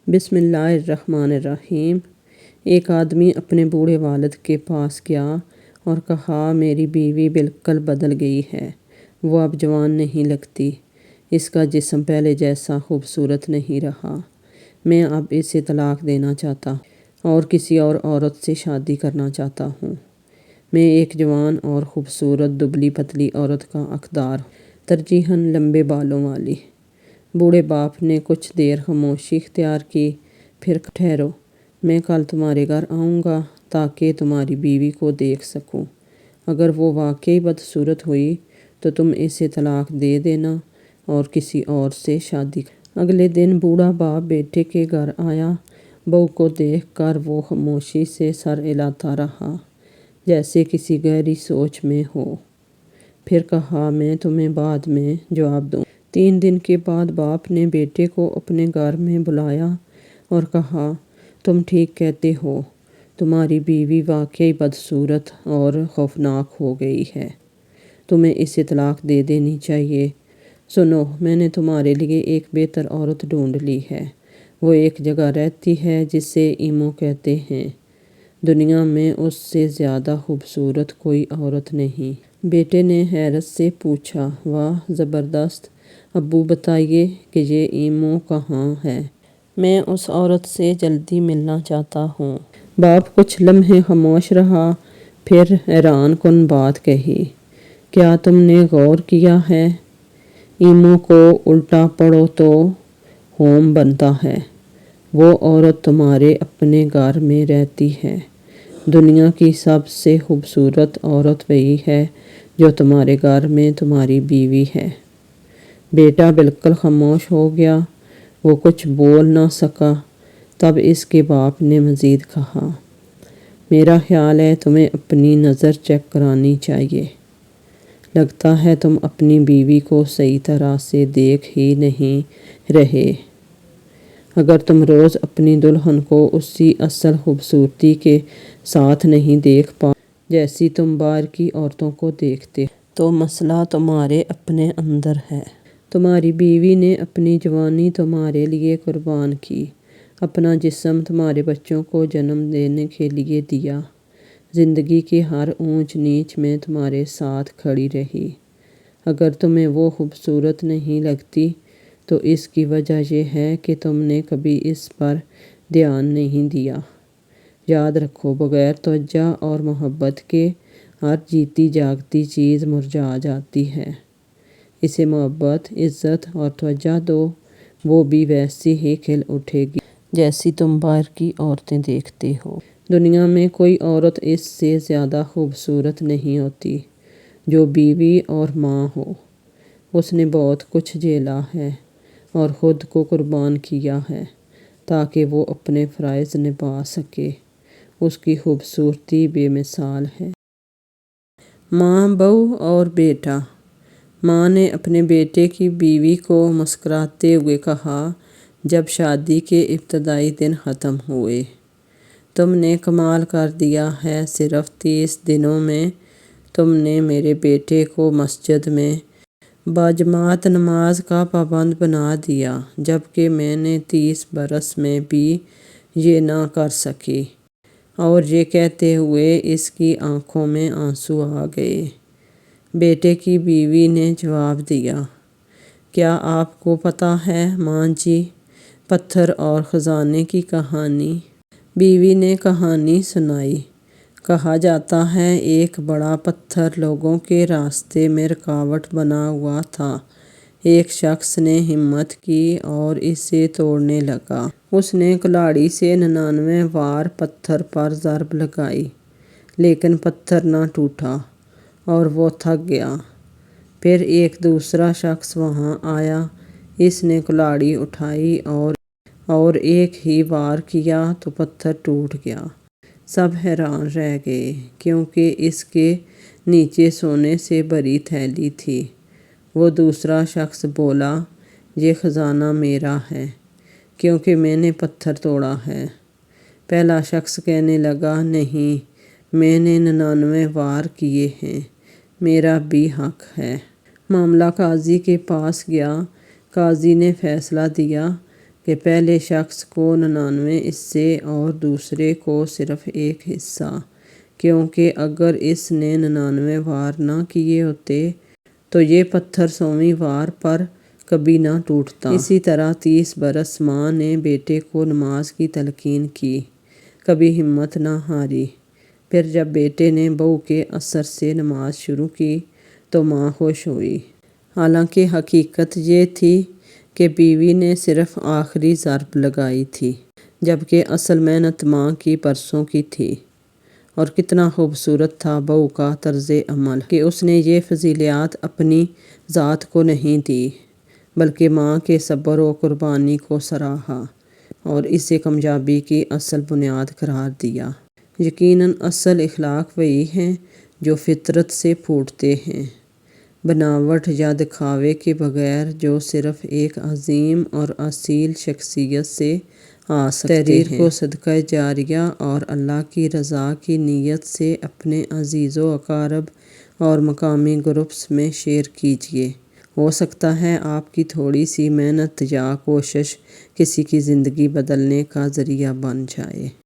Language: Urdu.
بسم اللہ الرحمن الرحیم۔ ایک آدمی اپنے بوڑھے والد کے پاس گیا اور کہا، میری بیوی بالکل بدل گئی ہے، وہ اب جوان نہیں لگتی، اس کا جسم پہلے جیسا خوبصورت نہیں رہا، میں اب اسے طلاق دینا چاہتا ہوں اور کسی اور عورت سے شادی کرنا چاہتا ہوں۔ میں ایک جوان اور خوبصورت دبلی پتلی عورت کا حقدار ہوں، ترجیحاً لمبے بالوں والی۔ بوڑھے باپ نے کچھ دیر خاموشی اختیار کی، پھر کہا، ٹھہرو، میں کل تمہارے گھر آؤں گا تاکہ تمہاری بیوی کو دیکھ سکوں۔ اگر وہ واقعی بدصورت ہوئی تو تم اسے طلاق دے دینا اور کسی اور سے شادی کرنا۔ اگلے دن بوڑھا باپ بیٹے کے گھر آیا۔ بہو کو دیکھ کر وہ خاموشی سے سر ہلاتا رہا، جیسے کسی گہری سوچ میں ہو۔ پھر کہا، میں تمہیں بعد میں جواب دوں گا۔ 3 دن کے بعد باپ نے بیٹے کو اپنے گھر میں بلایا اور کہا، تم ٹھیک کہتے ہو، تمہاری بیوی واقعی بدصورت اور خوفناک ہو گئی ہے، تمہیں اسے طلاق دے دینی چاہیے۔ سنو، میں نے تمہارے لیے ایک بہتر عورت ڈھونڈ لی ہے۔ وہ ایک جگہ رہتی ہے جسے ایمو کہتے ہیں۔ دنیا میں اس سے زیادہ خوبصورت کوئی عورت نہیں۔ بیٹے نے حیرت سے پوچھا، واہ، زبردست! ابو بتائیے کہ یہ ایمو کہاں ہے؟ میں اس عورت سے جلدی ملنا چاہتا ہوں۔ باپ کچھ لمحے خاموش رہا، پھر حیران کن بات کہی، کیا تم نے غور کیا ہے؟ ایمو کو الٹا پڑھو تو ہوم بنتا ہے۔ وہ عورت تمہارے اپنے گھر میں رہتی ہے۔ دنیا کی سب سے خوبصورت عورت وہی ہے جو تمہارے گھر میں تمہاری بیوی ہے۔ بیٹا بالکل خاموش ہو گیا، وہ کچھ بول نہ سکا۔ تب اس کے باپ نے مزید کہا، میرا خیال ہے تمہیں اپنی نظر چیک کرانی چاہیے۔ لگتا ہے تم اپنی بیوی کو صحیح طرح سے دیکھ ہی نہیں رہے۔ اگر تم روز اپنی دلہن کو اسی اصل خوبصورتی کے ساتھ نہیں دیکھ پاتے جیسی تم باہر کی عورتوں کو دیکھتے ہو، تو مسئلہ تمہارے اپنے اندر ہے۔ تمہاری بیوی نے اپنی جوانی تمہارے لیے قربان کی، اپنا جسم تمہارے بچوں کو جنم دینے کے لیے دیا، زندگی کی ہر اونچ نیچ میں تمہارے ساتھ کھڑی رہی۔ اگر تمہیں وہ خوبصورت نہیں لگتی تو اس کی وجہ یہ ہے کہ تم نے کبھی اس پر دھیان نہیں دیا۔ یاد رکھو، بغیر توجہ اور محبت کے ہر جیتی جاگتی چیز مرجھا جاتی ہے۔ اسے محبت، عزت اور توجہ دو، وہ بھی ویسی ہی کھل اٹھے گی جیسی تم باہر کی عورتیں دیکھتے ہو۔ دنیا میں کوئی عورت اس سے زیادہ خوبصورت نہیں ہوتی جو بیوی اور ماں ہو۔ اس نے بہت کچھ جھیلا ہے اور خود کو قربان کیا ہے تاکہ وہ اپنے فرائض نبھا سکے۔ اس کی خوبصورتی بے مثال ہے۔ ماں، بہو اور بیٹا۔ ماں نے اپنے بیٹے کی بیوی کو مسکراتے ہوئے کہا جب شادی کے ابتدائی دن ختم ہوئے، تم نے کمال کر دیا ہے، صرف 30 دنوں میں تم نے میرے بیٹے کو مسجد میں باجماعت نماز کا پابند بنا دیا، جبکہ میں نے 30 برس میں بھی یہ نہ کر سکی۔ اور یہ کہتے ہوئے اس کی آنکھوں میں آنسو آ گئے۔ بیٹے کی بیوی نے جواب دیا، کیا آپ کو پتہ ہے ماں جی، پتھر اور خزانے کی کہانی؟ بیوی نے کہانی سنائی۔ کہا جاتا ہے ایک بڑا پتھر لوگوں کے راستے میں رکاوٹ بنا ہوا تھا۔ ایک شخص نے ہمت کی اور اسے توڑنے لگا۔ اس نے کلاڑی سے 99 بار پتھر پر ضرب لگائی، لیکن پتھر نہ ٹوٹا اور وہ تھک گیا۔ پھر ایک دوسرا شخص وہاں آیا، اس نے کلاڑی اٹھائی اور ایک ہی وار کیا تو پتھر ٹوٹ گیا۔ سب حیران رہ گئے کیونکہ اس کے نیچے سونے سے بھری تھیلی تھی۔ وہ دوسرا شخص بولا، یہ خزانہ میرا ہے کیونکہ میں نے پتھر توڑا ہے۔ پہلا شخص کہنے لگا، نہیں، میں نے 99 وار کیے ہیں، میرا بھی حق ہے۔ معاملہ قاضی کے پاس گیا۔ قاضی نے فیصلہ دیا، کہ پہلے شخص کو 99 حصے اور دوسرے کو صرف 1 حصہ، کیونکہ اگر اس نے 99 وار نہ کیے ہوتے تو یہ پتھر 100ویں وار پر کبھی نہ ٹوٹتا۔ اسی طرح 30 برس ماں نے بیٹے کو نماز کی تلقین کی، کبھی ہمت نہ ہاری۔ پھر جب بیٹے نے بہو کے اثر سے نماز شروع کی تو ماں خوش ہوئی۔ حالانکہ حقیقت یہ تھی کہ بیوی نے صرف آخری ضرب لگائی تھی، جبکہ اصل محنت ماں کی برسوں کی تھی۔ اور کتنا خوبصورت تھا بہو کا طرز عمل کہ اس نے یہ فضیلت اپنی ذات کو نہیں دی، بلکہ ماں کے صبر و قربانی کو سراہا اور اسے کامیابی کی اصل بنیاد قرار دیا۔ یقیناً اصل اخلاق وہی ہیں جو فطرت سے پھوٹتے ہیں، بناوٹ یا دکھاوے کے بغیر، جو صرف ایک عظیم اور اصیل شخصیت سے آ سکتے ہیں۔ تحریر کو صدقہ جاریہ اور اللہ کی رضا کی نیت سے اپنے عزیز و اقارب اور مقامی گروپس میں شیئر کیجیے۔ ہو سکتا ہے آپ کی تھوڑی سی محنت یا کوشش کسی کی زندگی بدلنے کا ذریعہ بن جائے۔